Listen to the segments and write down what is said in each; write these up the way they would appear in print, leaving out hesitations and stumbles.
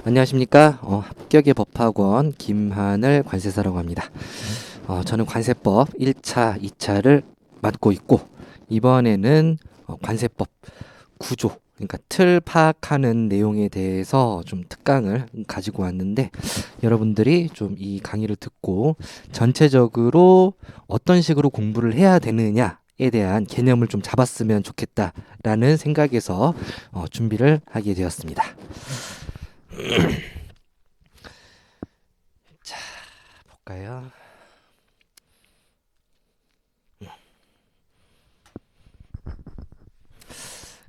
안녕하십니까. 합격의 법학원 김하늘 관세사라고 합니다. 저는 관세법 1차, 2차를 맡고 있고, 이번에는 관세법 구조, 그러니까 틀 파악하는 내용에 대해서 좀 특강을 가지고 왔는데, 여러분들이 좀 이 강의를 듣고 전체적으로 어떤 식으로 공부를 해야 되느냐에 대한 개념을 좀 잡았으면 좋겠다라는 생각에서 준비를 하게 되었습니다. 자, 볼까요?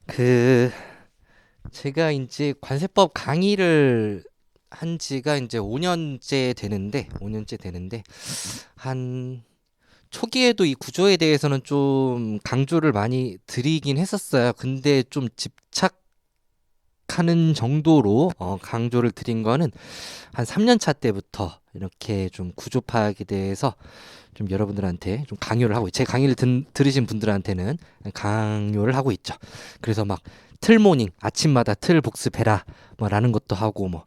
그 제가 이제 관세법 강의를 한 지가 이제 5년째 되는데 한 초기에도 이 구조에 대해서는 좀 강조를 많이 드리긴 했었어요. 근데 좀 집착하는 정도로 강조를 드린 거는 한 3년 차 때부터 이렇게 좀 구조 파악에 대해서 좀 여러분들한테 좀 강요를 하고 제 강의를 들으신 분들한테는 강요를 하고 있죠. 그래서 막 틀모닝 아침마다 틀 복습해라 뭐 라는 것도 하고 뭐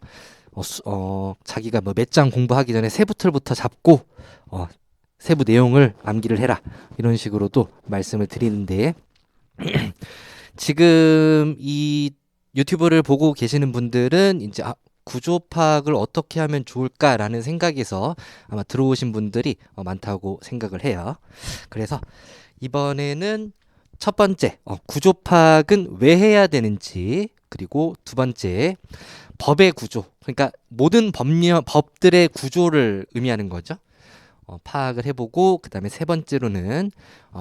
자기가 뭐 몇 장 공부하기 전에 세부 틀부터 잡고 세부 내용을 암기를 해라 이런 식으로도 말씀을 드리는데 지금 이 유튜브를 보고 계시는 분들은 이제 구조 파악을 어떻게 하면 좋을까라는 생각에서 아마 들어오신 분들이 많다고 생각을 해요. 그래서 이번에는 첫 번째, 구조 파악은 왜 해야 되는지, 그리고 두 번째, 법의 구조, 그러니까 모든 법들의 구조를 의미하는 거죠. 파악을 해보고, 그 다음에 세 번째로는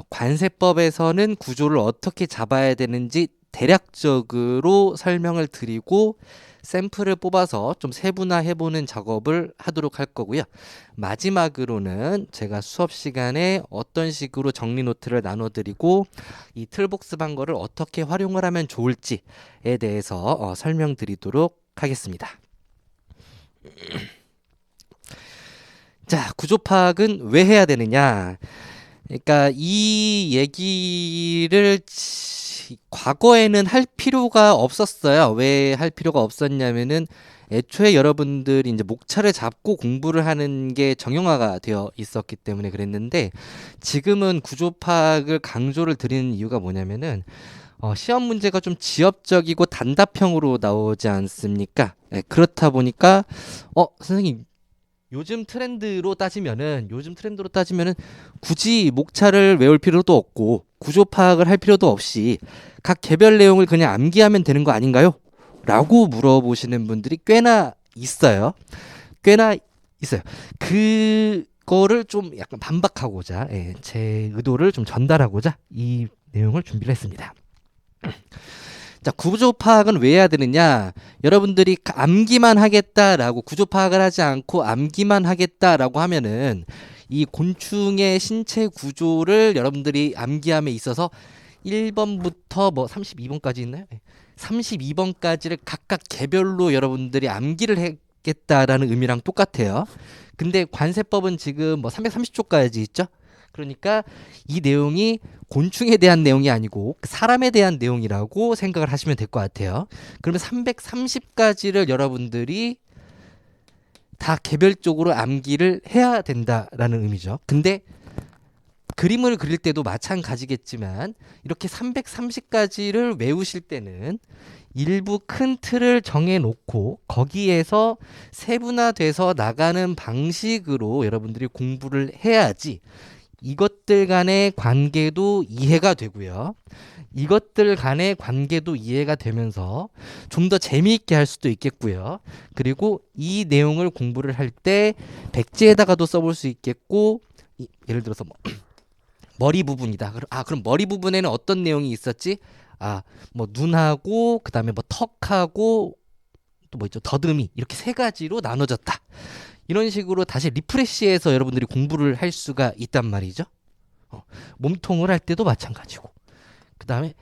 관세법에서는 구조를 어떻게 잡아야 되는지 대략적으로 설명을 드리고 샘플을 뽑아서 좀 세분화해보는 작업을 하도록 할 거고요. 마지막으로는 제가 수업 시간에 어떤 식으로 정리 노트를 나눠드리고 이 틀복습한 거를 어떻게 활용을 하면 좋을지에 대해서 설명드리도록 하겠습니다. 자, 구조 파악은 왜 해야 되느냐? 그러니까 이 얘기를 과거에는 할 필요가 없었어요. 왜 할 필요가 없었냐면은 애초에 여러분들이 이제 목차를 잡고 공부를 하는 게 정형화가 되어 있었기 때문에 그랬는데 지금은 구조 파악을 강조를 드리는 이유가 뭐냐면은 시험 문제가 좀 지엽적이고 단답형으로 나오지 않습니까? 네, 그렇다 보니까 선생님 요즘 트렌드로 따지면은 굳이 목차를 외울 필요도 없고 구조 파악을 할 필요도 없이 각 개별 내용을 그냥 암기하면 되는 거 아닌가요? 라고 물어보시는 분들이 꽤나 있어요. 꽤나 있어요. 그거를 좀 약간 반박하고자 제 의도를 좀 전달하고자 이 내용을 준비를 했습니다. 자, 구조 파악은 왜 해야 되느냐? 여러분들이 암기만 하겠다라고 구조 파악을 하지 않고 암기만 하겠다라고 하면은 이 곤충의 신체 구조를 여러분들이 암기함에 있어서 1번부터 뭐 32번까지 있나요? 32번까지를 각각 개별로 여러분들이 암기를 했겠다라는 의미랑 똑같아요. 근데 관세법은 지금 뭐 330조까지 있죠? 그러니까 이 내용이 곤충에 대한 내용이 아니고 사람에 대한 내용이라고 생각을 하시면 될 것 같아요. 그러면 330가지를 여러분들이 다 개별적으로 암기를 해야 된다라는 의미죠. 근데 그림을 그릴 때도 마찬가지겠지만 이렇게 330가지를 외우실 때는 일부 큰 틀을 정해놓고 거기에서 세분화돼서 나가는 방식으로 여러분들이 공부를 해야지 이것들 간의 관계도 이해가 되고요. 이것들 간의 관계도 이해가 되면서 좀 더 재미있게 할 수도 있겠고요. 그리고 이 내용을 공부를 할 때 백지에다가도 써볼 수 있겠고 예를 들어서 뭐 머리 부분이다. 그럼 머리 부분에는 어떤 내용이 있었지? 뭐 눈하고 그다음에 뭐 턱하고 또 뭐 있죠? 더듬이 이렇게 세 가지로 나눠졌다. 이런 식으로 다시 리프레시해서 여러분들이 공부를 할 수가 있단 말이죠. 몸통을 할 때도 마찬가지고 그 다음에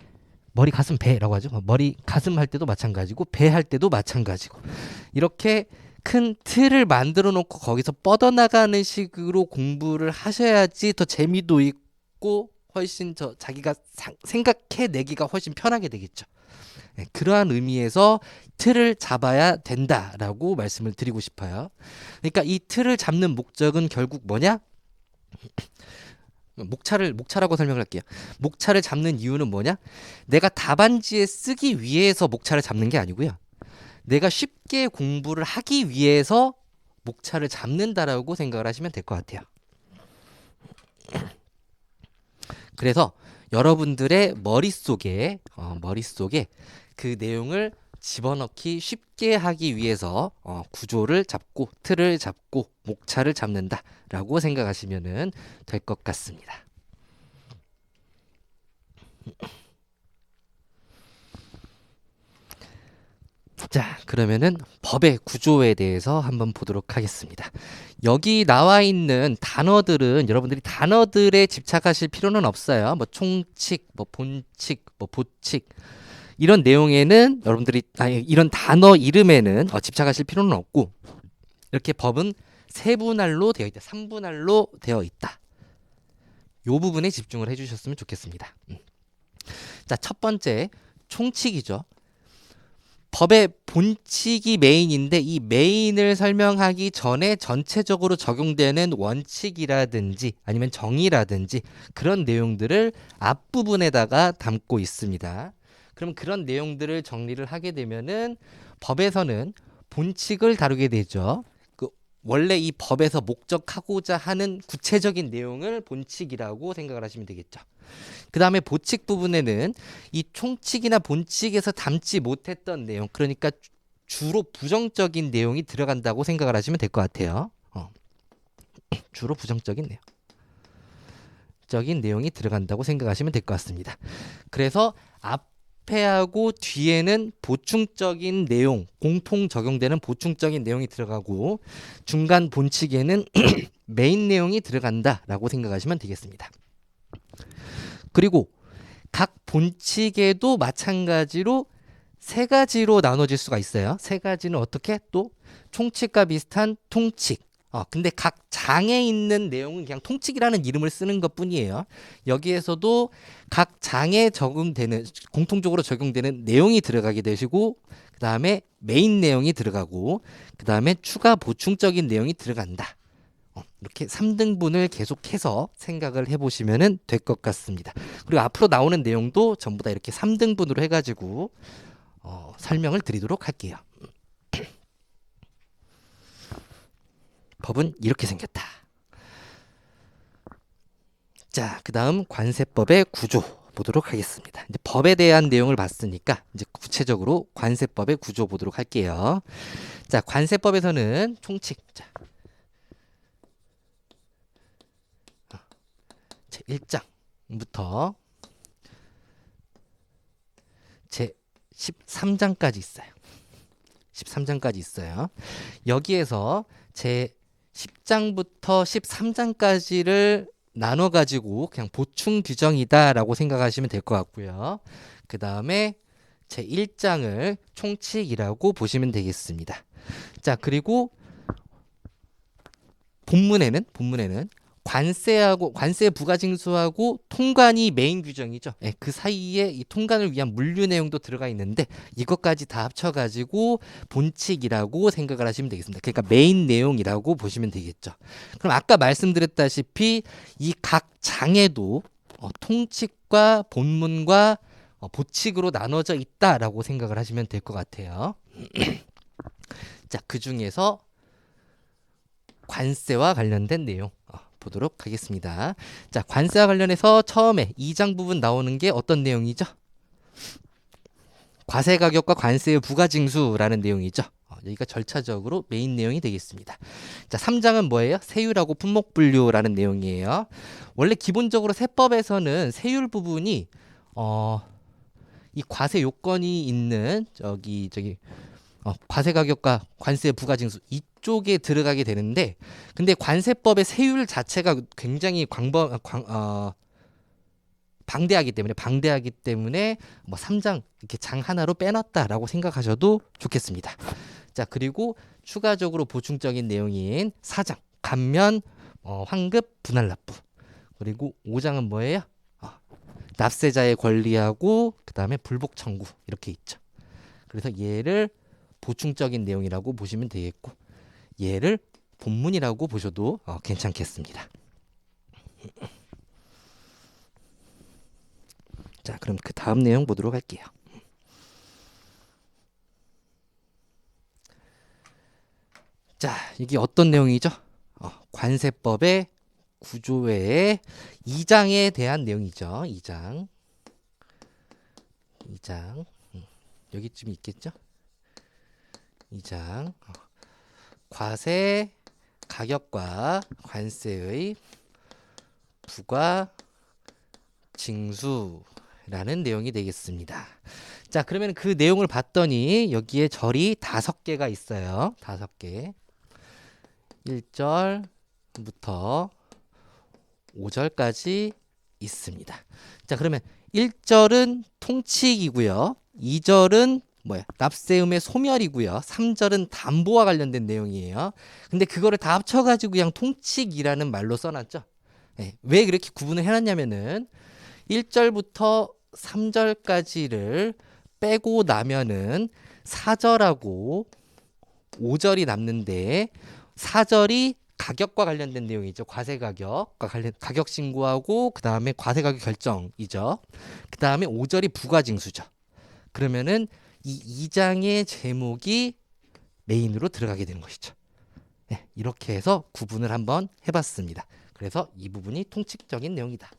머리 가슴 배라고 하죠. 머리 가슴 할 때도 마찬가지고 배 할 때도 마찬가지고 이렇게 큰 틀을 만들어 놓고 거기서 뻗어나가는 식으로 공부를 하셔야지 더 재미도 있고 훨씬 더 자기가 생각해내기가 훨씬 편하게 되겠죠. 그러한 의미에서 틀을 잡아야 된다라고 말씀을 드리고 싶어요. 그러니까 이 틀을 잡는 목적은 결국 뭐냐? 목차라고 설명을 할게요. 목차를 잡는 이유는 뭐냐? 내가 답안지에 쓰기 위해서 목차를 잡는 게 아니고요. 내가 쉽게 공부를 하기 위해서 목차를 잡는다라고 생각을 하시면 될 것 같아요. 그래서 여러분들의 머릿속에 그 내용을 집어넣기 쉽게 하기 위해서 구조를 잡고 틀을 잡고 목차를 잡는다라고 생각하시면 될 것 같습니다. 자, 그러면은 법의 구조에 대해서 한번 보도록 하겠습니다. 여기 나와 있는 단어들은 여러분들이 단어들에 집착하실 필요는 없어요. 뭐 총칙, 뭐 본칙, 뭐 보칙 이런 내용에는 여러분들이 이런 단어 이름에는 집착하실 필요는 없고 이렇게 법은 세분할로 되어 있다. 3분할로 되어 있다. 요 부분에 집중을 해주셨으면 좋겠습니다. 자, 첫 번째 총칙이죠. 법의 본칙이 메인인데 이 메인을 설명하기 전에 전체적으로 적용되는 원칙이라든지 아니면 정의라든지 그런 내용들을 앞부분에다가 담고 있습니다. 그럼 그런 내용들을 정리를 하게 되면은 법에서는 본칙을 다루게 되죠. 원래 이 법에서 목적하고자 하는 구체적인 내용을 본칙이라고 생각을 하시면 되겠죠. 그 다음에 보칙 부분에는 이 총칙이나 본칙에서 담지 못했던 내용, 그러니까 주로 부정적인 내용이 들어간다고 생각을 하시면 될 것 같아요. 주로 부정적인 내용이 들어간다고 생각하시면 될 것 같습니다. 그래서 앞에하고 뒤에는 보충적인 내용, 공통 적용되는 보충적인 내용이 들어가고 중간 본칙에는 메인 내용이 들어간다라고 생각하시면 되겠습니다. 그리고 각 본칙에도 마찬가지로 세 가지로 나눠질 수가 있어요. 세 가지는 어떻게? 또 총칙과 비슷한 통칙. 근데 각 장에 있는 내용은 그냥 통칙이라는 이름을 쓰는 것뿐이에요. 여기에서도 각 장에 공통적으로 적용되는 내용이 들어가게 되시고 그 다음에 메인 내용이 들어가고 그 다음에 추가 보충적인 내용이 들어간다. 이렇게 3등분을 계속해서 생각을 해보시면 될 것 같습니다. 그리고 앞으로 나오는 내용도 전부 다 이렇게 3등분으로 해가지고 설명을 드리도록 할게요. 법은 이렇게 생겼다. 자, 그 다음 관세법의 구조 보도록 하겠습니다. 이제 법에 대한 내용을 봤으니까 이제 구체적으로 관세법의 구조 보도록 할게요. 자, 관세법에서는 총칙. 자, 제 1장부터 제 13장까지 있어요. 13장까지 있어요. 여기에서 제 10장부터 13장까지를 나눠가지고 그냥 보충 규정이다라고 생각하시면 될 것 같고요. 그 다음에 제 1장을 총칙이라고 보시면 되겠습니다. 자, 그리고 본문에는 관세 부가징수하고 통관이 메인 규정이죠. 그 사이에 이 통관을 위한 물류 내용도 들어가 있는데 이것까지 다 합쳐가지고 본칙이라고 생각을 하시면 되겠습니다. 그러니까 메인 내용이라고 보시면 되겠죠. 그럼 아까 말씀드렸다시피 이 각 장에도 통칙과 본문과 보칙으로 나눠져 있다라고 생각을 하시면 될 것 같아요. 자, 그 중에서 관세와 관련된 내용 보도록 하겠습니다. 자, 관세와 관련해서 처음에 2장 부분 나오는 게 어떤 내용이죠? 과세가격과 관세의 부가징수라는 내용이죠. 여기가 절차적으로 메인 내용이 되겠습니다. 자, 3장은 뭐예요? 세율하고 품목분류라는 내용이에요. 원래 기본적으로 세법에서는 세율 부분이 이 과세 요건이 있는 과세가격과 관세 부가징수 이쪽에 들어가게 되는데 근데 관세법의 세율 자체가 굉장히 방대하기 때문에 뭐 3장 이렇게 장 하나로 빼놨다라고 생각하셔도 좋겠습니다. 자, 그리고 추가적으로 보충적인 내용인 4장 감면 환급 분할납부 그리고 5장은 뭐예요? 납세자의 권리하고 그 다음에 불복 청구 이렇게 있죠. 그래서 얘를 보충적인 내용이라고 보시면 되겠고 얘를 본문이라고 보셔도 괜찮겠습니다. 자, 그럼 그 다음 내용 보도록 할게요. 자, 이게 어떤 내용이죠? 관세법의 구조외의 2장에 대한 내용이죠. 2장. 여기쯤 있겠죠? 2장. 과세 가격과 관세의 부과 징수라는 내용이 되겠습니다. 자, 그러면 그 내용을 봤더니 여기에 절이 5개가 있어요. 5개. 1절부터 5절까지 있습니다. 자, 그러면 1절은 통칙이고요. 2절은 납세음의 소멸이고요. 3절은 담보와 관련된 내용이에요. 근데 그거를 다 합쳐가지고 그냥 통칙이라는 말로 써놨죠. 네, 왜 그렇게 구분을 해놨냐면은 1절부터 3절까지를 빼고 나면은 4절하고 5절이 남는데 4절이 가격과 관련된 내용이죠. 과세 가격과 관련 가격 신고하고 그 다음에 과세 가격 결정이죠. 그 다음에 5절이 부가징수죠. 그러면은 이 2장의 제목이 메인으로 들어가게 되는 것이죠. 네, 이렇게 해서 구분을 한번 해봤습니다. 그래서 이 부분이 통칙적인 내용이다.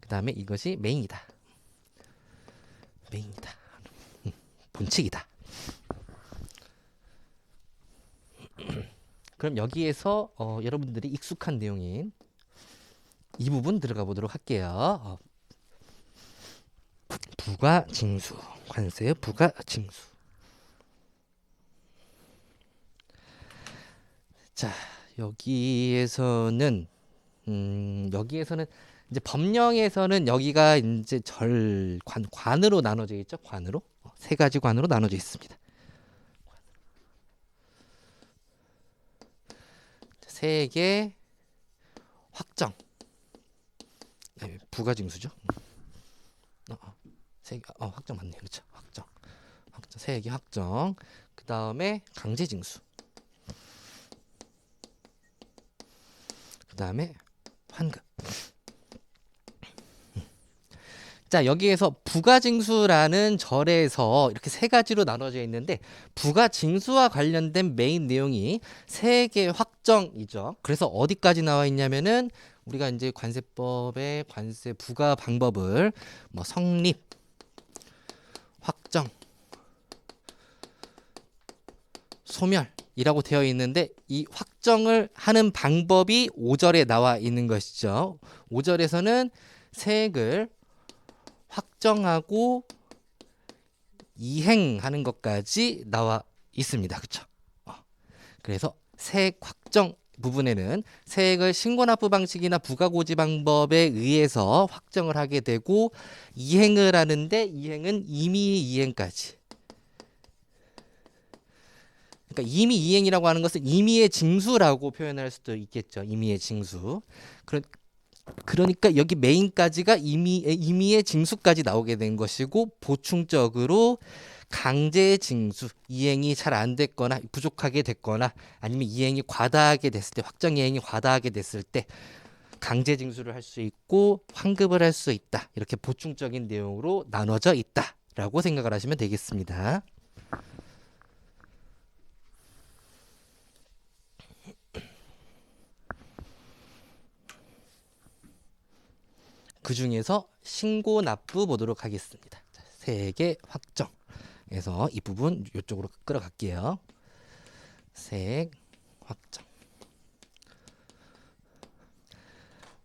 그 다음에 이것이 메인이다. 본칙이다. 그럼 여기에서 여러분들이 익숙한 내용인 이 부분 들어가 보도록 할게요. 부가징수, 관세의 부가징수. 자, 여기에서는 이제 법령에서는 여기가 이제 관으로 나눠져 있죠. 관으로 3가지 관으로 나눠져 있습니다. 세액의 확정, 부가징수죠. 확정 맞네, 그렇죠? 확정, 세액의 확정. 그 다음에 강제징수. 그 다음에 환급. 자, 여기에서 부가징수라는 절에서 이렇게 3가지로 나눠져 있는데 부가징수와 관련된 메인 내용이 세액의 확정이죠. 그래서 어디까지 나와 있냐면은 우리가 이제 관세법의 관세 부과 방법을 성립, 확정, 소멸이라고 되어 있는데 이 확정을 하는 방법이 5절에 나와 있는 것이죠. 5절에서는 세액을 확정하고 이행하는 것까지 나와 있습니다. 그렇죠? 그래서 세액 확정 부분에는 세액을 신고납부 방식이나 부가고지 방법에 의해서 확정을 하게 되고 이행을 하는데 이행은 임의 이행까지. 그러니까 임의 이행이라고 하는 것은 임의의 징수라고 표현할 수도 있겠죠. 임의의 징수. 그러니까 여기 메인까지가 임의의 징수까지 나오게 된 것이고 보충적으로 강제징수, 이행이 잘 안 됐거나 부족하게 됐거나 아니면 이행이 과다하게 됐을 때, 확정 이행이 과다하게 됐을 때 강제징수를 할 수 있고 환급을 할 수 있다. 이렇게 보충적인 내용으로 나눠져 있다라고 생각을 하시면 되겠습니다. 그 중에서 신고납부 보도록 하겠습니다. 세액의 확정에서 이 부분 이쪽으로 끌어갈게요. 세액 확정.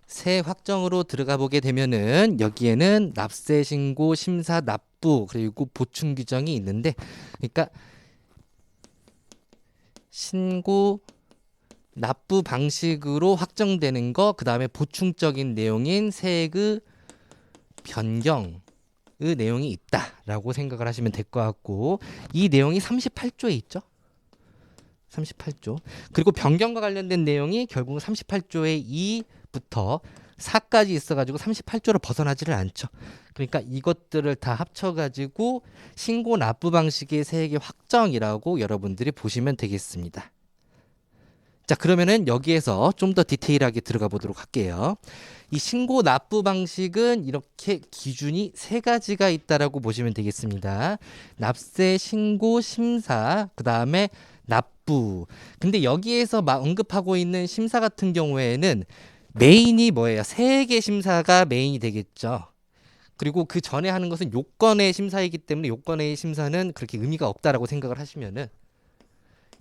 세액 확정으로 들어가 보게 되면은 여기에는 납세 신고 심사 납부 그리고 보충 규정이 있는데, 그러니까 신고 납부 방식으로 확정되는 거, 그 다음에 보충적인 내용인 세액의 변경의 내용이 있다라고 생각을 하시면 될 것 같고, 이 내용이 38조에 있죠. 38조. 그리고 변경과 관련된 내용이 결국 38조의 2부터 4까지 있어가지고 38조를 벗어나지를 않죠. 그러니까 이것들을 다 합쳐가지고 신고 납부 방식의 세액의 확정이라고 여러분들이 보시면 되겠습니다. 자, 그러면은 여기에서 좀 더 디테일하게 들어가 보도록 할게요. 이 신고 납부 방식은 이렇게 기준이 세 가지가 있다라고 보시면 되겠습니다. 납세, 신고, 심사, 그 다음에 납부. 근데 여기에서 막 언급하고 있는 심사 같은 경우에는 메인이 뭐예요? 세액의 심사가 메인이 되겠죠. 그리고 그 전에 하는 것은 요건의 심사이기 때문에 요건의 심사는 그렇게 의미가 없다라고 생각을 하시면은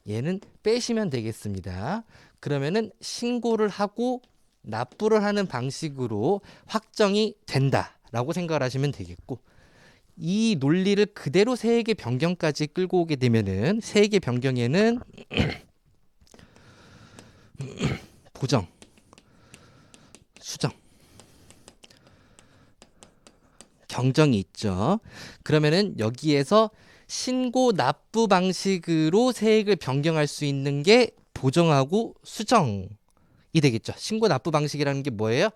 얘는 빼시면 되겠습니다. 그러면은 신고를 하고 납부를 하는 방식으로 확정이 된다라고 생각을 하시면 되겠고, 이 논리를 그대로 세액의 변경까지 끌고 오게 되면은 세액의 변경에는 보정, 수정, 경정이 있죠. 그러면은 여기에서 신고 납부 방식으로 세액을 변경할 수 있는 게 보정하고 수정이 되겠죠. 신고 납부 방식이라는 게 뭐예요?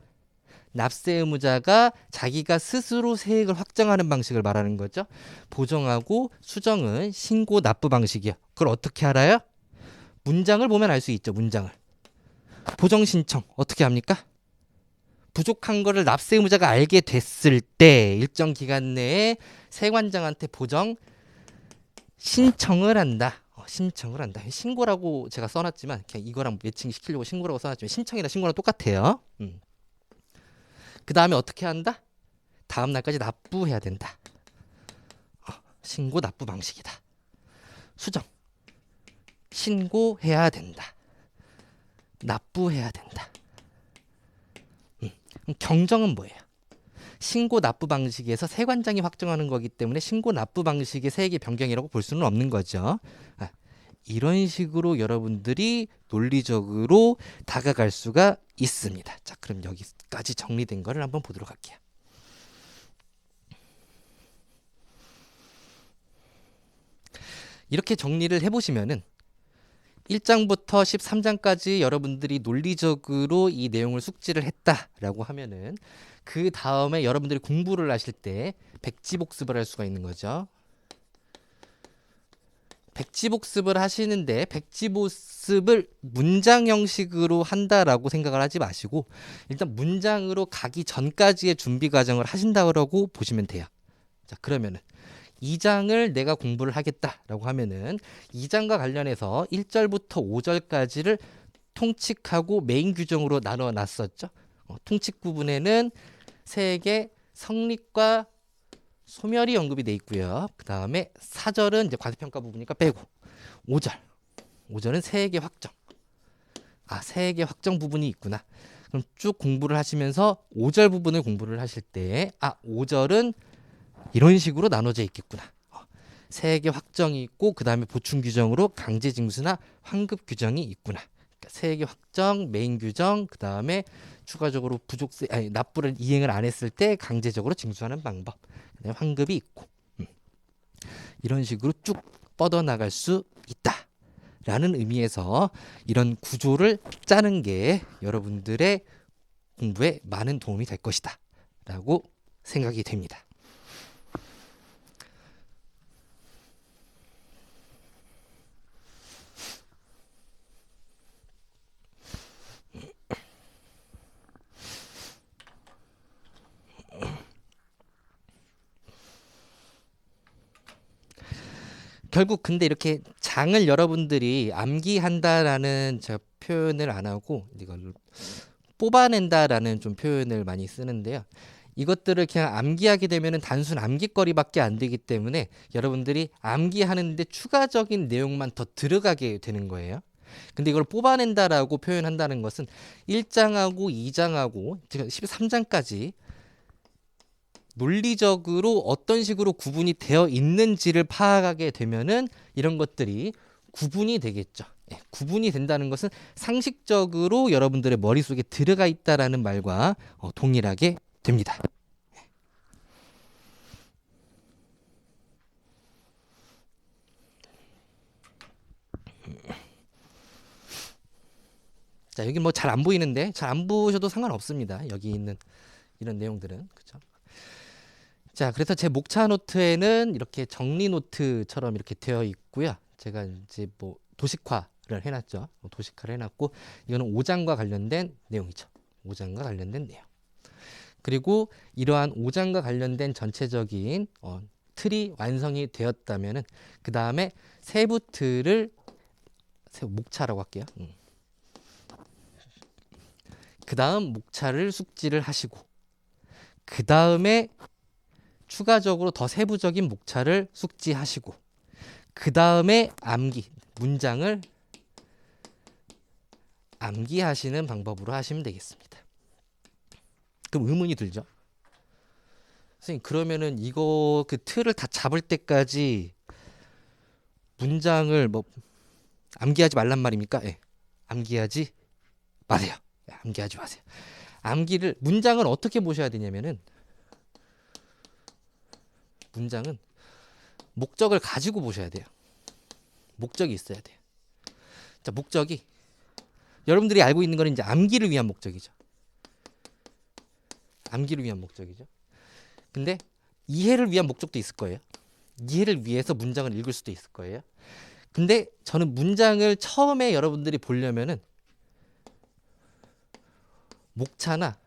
납세 의무자가 자기가 스스로 세액을 확정하는 방식을 말하는 거죠. 보정하고 수정은 신고 납부 방식이요. 그걸 어떻게 알아요? 문장을 보면 알 수 있죠. 문장을. 보정 신청 어떻게 합니까? 부족한 거를 납세 의무자가 알게 됐을 때 일정 기간 내에 세관장한테 보정 신청을 한다. 신청을 한다. 신고라고 제가 써놨지만 그냥 이거랑 매칭시키려고 신고라고 써놨지만 신청이나 신고랑 똑같아요. 그 다음에 어떻게 한다? 다음 날까지 납부해야 된다. 신고 납부 방식이다. 수정. 신고해야 된다. 납부해야 된다. 그럼 경정은 뭐예요? 신고 납부 방식에서 세관장이 확정하는 거기 때문에 신고 납부 방식의 세액의 변경이라고 볼 수는 없는 거죠. 이런 식으로 여러분들이 논리적으로 다가갈 수가 있습니다. 자, 그럼 여기까지 정리된 거를 한번 보도록 할게요. 이렇게 정리를 해보시면은 1장부터 13장까지 여러분들이 논리적으로 이 내용을 숙지를 했다라고 하면은 그 다음에 여러분들이 공부를 하실 때 백지복습을 할 수가 있는 거죠. 백지복습을 하시는데 백지복습을 문장 형식으로 한다라고 생각을 하지 마시고 일단 문장으로 가기 전까지의 준비 과정을 하신다고 보시면 돼요. 자, 그러면은 2장을 내가 공부를 하겠다라고 하면은 2장과 관련해서 1절부터 5절까지를 통칙하고 메인 규정으로 나눠 놨었죠. 통칙 부분에는 세액의 성립과 소멸이 언급이 돼 있고요. 그 다음에 4절은 이제 과세평가 부분이니까 빼고 5절은 세액의 확정. 세액의 확정 부분이 있구나. 그럼 쭉 공부를 하시면서 5절 부분을 공부를 하실 때 5절은 이런 식으로 나눠져 있겠구나. 세액의 확정이 있고 그 다음에 보충 규정으로 강제징수나 환급 규정이 있구나. 그러니까 세액의 확정, 메인 규정, 그 다음에 추가적으로 납부를 이행을 안 했을 때 강제적으로 징수하는 방법, 그다음에 환급이 있고 이런 식으로 쭉 뻗어나갈 수 있다라는 의미에서 이런 구조를 짜는 게 여러분들의 공부에 많은 도움이 될 것이다 라고 생각이 됩니다. 결국 근데 이렇게 장을 여러분들이 암기한다라는 제가 표현을 안 하고 이걸 뽑아낸다라는 좀 표현을 많이 쓰는데요. 이것들을 그냥 암기하게 되면은 단순 암기거리밖에 안 되기 때문에 여러분들이 암기하는데 추가적인 내용만 더 들어가게 되는 거예요. 근데 이걸 뽑아낸다라고 표현한다는 것은 1장하고 2장하고 지금 13장까지 논리적으로 어떤 식으로 구분이 되어 있는지를 파악하게 되면은 이런 것들이 구분이 되겠죠. 구분이 된다는 것은 상식적으로 여러분들의 머릿속에 들어가 있다라는 말과 동일하게 됩니다. 자, 여기 뭐 잘 안 보이는데 잘 안 보셔도 상관없습니다. 여기 있는 이런 내용들은. 그렇죠? 자, 그래서 제 목차 노트에는 이렇게 정리 노트처럼 이렇게 되어 있고요. 제가 이제 뭐 도식화를 해놨죠. 도식화를 해놨고 이거는 5장과 관련된 내용이죠. 5장과 관련된 내용. 그리고 이러한 5장과 관련된 전체적인 틀이 완성이 되었다면은 그 다음에 세부 틀을 목차라고 할게요. 그 다음 목차를 숙지를 하시고 그 다음에 추가적으로 더 세부적인 목차를 숙지하시고 그 다음에 암기, 문장을 암기하시는 방법으로 하시면 되겠습니다. 그럼 의문이 들죠? 선생님, 그러면은 이거 그 틀을 다 잡을 때까지 문장을 뭐 암기하지 말란 말입니까? 예. 암기하지 마세요. 예, 암기하지 마세요. 문장을 어떻게 보셔야 되냐면은 문장은 목적을 가지고 보셔야 돼요. 목적이 있어야 돼요. 자, 목적이 여러분들이 알고 있는 거는 이제 암기를 위한 목적이죠. 암기를 위한 목적이죠. 근데 이해를 위한 목적도 있을 거예요. 이해를 위해서 문장을 읽을 수도 있을 거예요. 근데 저는 문장을 처음에 여러분들이 보려면은 목차나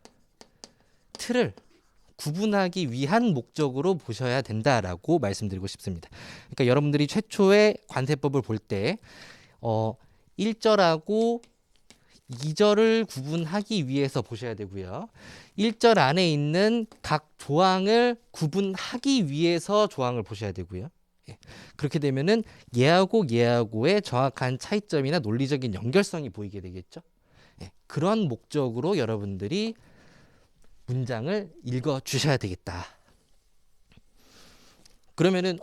틀을 구분하기 위한 목적으로 보셔야 된다라고 말씀드리고 싶습니다. 그러니까 여러분들이 최초의 관세법을 볼 때 1절하고 2절을 구분하기 위해서 보셔야 되고요. 1절 안에 있는 각 조항을 구분하기 위해서 조항을 보셔야 되고요. 예. 그렇게 되면은 얘하고의 정확한 차이점이나 논리적인 연결성이 보이게 되겠죠. 예. 그런 목적으로 여러분들이 문장을 읽어 주셔야 되겠다. 그러면은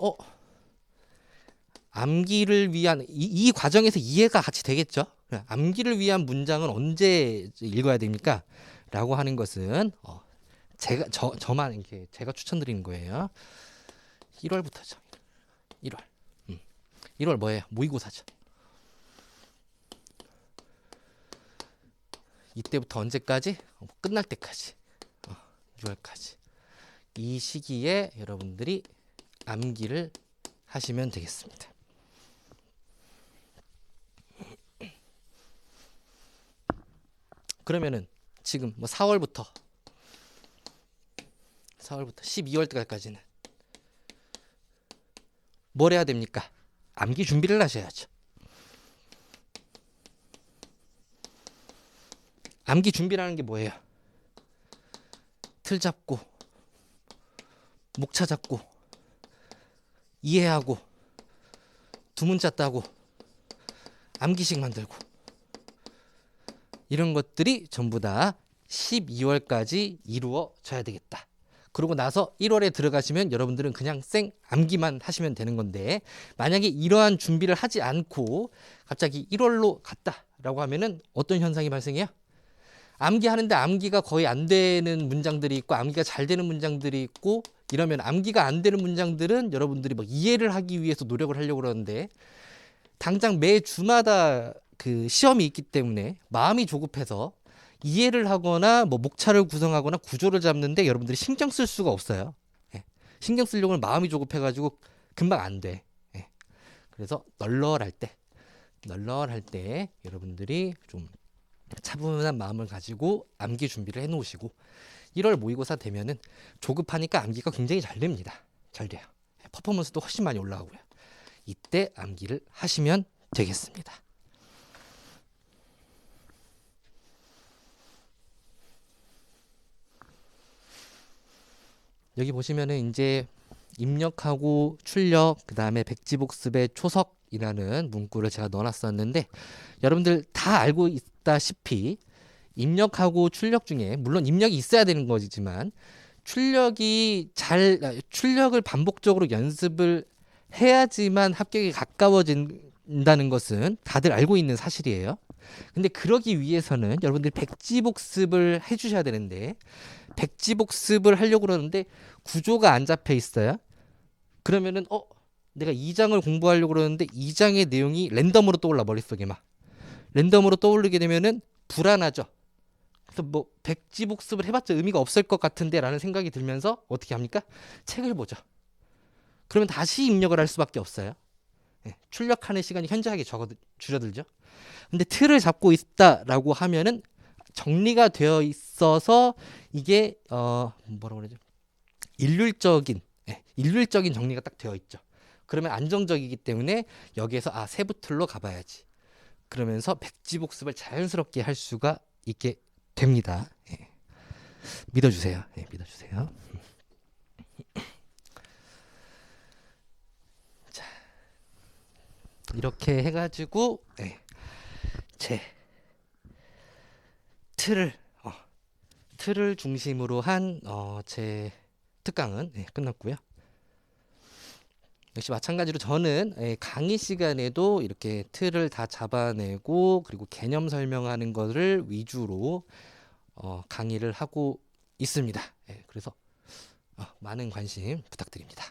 암기를 위한 이 과정에서 이해가 같이 되겠죠. 암기를 위한 문장은 언제 읽어야 됩니까? 라고 하는 것은 저만 이렇게 제가 추천드리는 거예요. 1월부터죠. 1월. 1월 뭐예요? 모의고사죠. 이때부터 언제까지? 끝날 때까지. 6월까지. 이 시기에 여러분들이 암기를 하시면 되겠습니다. 그러면은 지금 뭐 4월부터 12월까지는 뭘 해야 됩니까? 암기 준비를 하셔야죠. 암기 준비라는 게 뭐예요? 틀 잡고 목차 잡고 이해하고 두문자 따고 암기식 만들고 이런 것들이 전부 다 12월까지 이루어져야 되겠다. 그러고 나서 1월에 들어가시면 여러분들은 그냥 생 암기만 하시면 되는 건데 만약에 이러한 준비를 하지 않고 갑자기 1월로 갔다라고 하면은 어떤 현상이 발생해요? 암기하는데 암기가 거의 안 되는 문장들이 있고 암기가 잘 되는 문장들이 있고 이러면 암기가 안 되는 문장들은 여러분들이 막 이해를 하기 위해서 노력을 하려고 그러는데 당장 매 주마다 그 시험이 있기 때문에 마음이 조급해서 이해를 하거나 뭐 목차를 구성하거나 구조를 잡는데 여러분들이 신경 쓸 수가 없어요. 예. 신경 쓰려고는 마음이 조급해가지고 금방 안 돼. 예. 그래서 널널할 때 여러분들이 좀 차분한 마음을 가지고 암기 준비를 해놓으시고 1월 모의고사 되면은 조급하니까 암기가 굉장히 잘 됩니다. 잘 돼요. 퍼포먼스도 훨씬 많이 올라가고요. 이때 암기를 하시면 되겠습니다. 여기 보시면은 이제 입력하고 출력, 그 다음에 백지복습의 초석이라는 문구를 제가 넣어놨었는데 여러분들 다 알고 있다시피 입력하고 출력 중에 물론 입력이 있어야 되는 거지만 출력을 반복적으로 연습을 해야지만 합격에 가까워진다는 것은 다들 알고 있는 사실이에요. 근데 그러기 위해서는 여러분들이 백지복습을 해주셔야 되는데 백지복습을 하려고 그러는데 구조가 안 잡혀 있어요. 그러면은 내가 2장을 공부하려고 그러는데 2장의 내용이 랜덤으로 떠올라 머릿속에 막 랜덤으로 떠오르게 되면은 불안하죠. 그래서 뭐 백지복습을 해봤자 의미가 없을 것 같은데라는 생각이 들면서 어떻게 합니까? 책을 보죠. 그러면 다시 입력을 할 수밖에 없어요. 예, 출력하는 시간이 현저하게 줄어들죠. 근데 틀을 잡고 있다라고 하면은 정리가 되어 있어서 이게 뭐라고 그러죠? 일률적인 일률적인 정리가 딱 되어 있죠. 그러면 안정적이기 때문에 여기에서 세부 틀로 가봐야지. 그러면서 백지복습을 자연스럽게 할 수가 있게 됩니다. 예. 믿어주세요. 예, 믿어주세요. 자, 이렇게 해가지고 제 틀을 중심으로 한 제 특강은 끝났고요. 역시 마찬가지로 저는 강의 시간에도 이렇게 틀을 다 잡아내고 그리고 개념 설명하는 것을 위주로 강의를 하고 있습니다. 그래서 많은 관심 부탁드립니다.